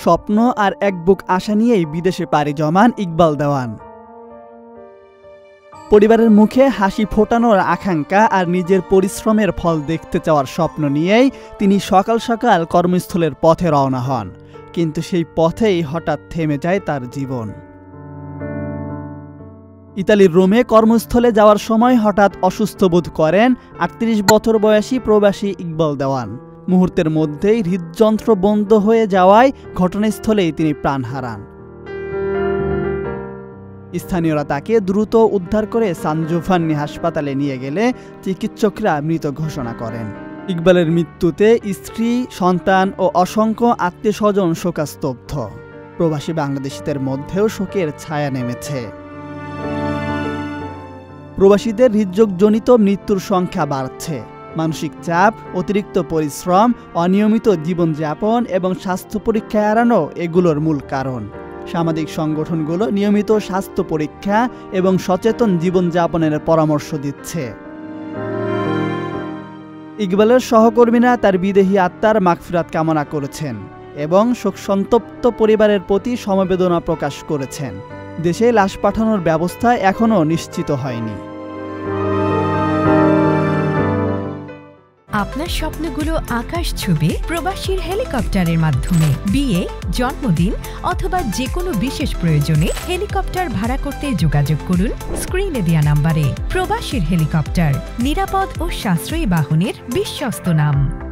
স্বপ্ন আর এক বুক আশা নিয়েই বিদেশে পাড়ি জমান ইকবাল দেওয়ান। পরিবারের মুখে হাসি ফোটানোর আকাঙ্ক্ষা আর নিজের পরিশ্রমের ফল দেখতে চাওয়ার স্বপ্ন নিয়েই তিনি সকাল সকাল কর্মস্থলের পথে রওনা হন। কিন্তু সেই পথেই হঠাৎ থেমে যায় তার জীবন। ইতালির রোমে কর্মস্থলে যাওয়ার সময় হঠাৎ অসুস্থ বোধ করেন ৩৮ বছর বয়সী প্রবাসী ইকবাল দেওয়ান। মুহূর্তের মধ্যেই হৃদযন্ত্র বন্ধ হয়ে যাওয়ায় ঘটনাস্থলেই তিনি প্রাণ হারান। স্থানীয়রা তাকে দ্রুত উদ্ধার করে সান জোভান্নি হাসপাতালে নিয়ে গেলে চিকিৎসকরা মৃত ঘোষণা করেন। ইকবালের মৃত্যুতে স্ত্রী, সন্তান ও অসংখ্য আত্মীয়স্বজন শোকাস্তব্ধ। প্রবাসী বাংলাদেশিদের মধ্যেও শোকের ছায়া নেমেছে। প্রবাসীদের হৃদরোগজনিত মৃত্যুর সংখ্যা বাড়ছে। মানসিক চাপ, অতিরিক্ত পরিশ্রম, অনিয়মিত জীবনযাপন এবং স্বাস্থ্য পরীক্ষা এড়ানো এগুলোর মূল কারণ। সামাজিক সংগঠনগুলো নিয়মিত স্বাস্থ্য পরীক্ষা এবং সচেতন জীবনযাপনের পরামর্শ দিচ্ছে। ইকবালের সহকর্মীরা তার বিদেহী আত্মার মাগফিরাত কামনা করেছেন এবং শোকসন্তপ্ত পরিবারের প্রতি সমবেদনা প্রকাশ করেছেন। দেশে লাশ পাঠানোর ব্যবস্থা এখনও নিশ্চিত হয়নি। আপনার স্বপ্নগুলো আকাশ ছুবে প্রবাসীর হেলিকপ্টারের মাধ্যমে। বিয়ে, জন্মদিন অথবা যে কোনো বিশেষ প্রয়োজনে হেলিকপ্টার ভাড়া করতে যোগাযোগ করুন স্ক্রিনে দেয়া নাম্বারে। প্রবাসীর হেলিকপ্টার, নিরাপদ ও সাশ্রয়ী বাহনের বিশ্বস্ত নাম।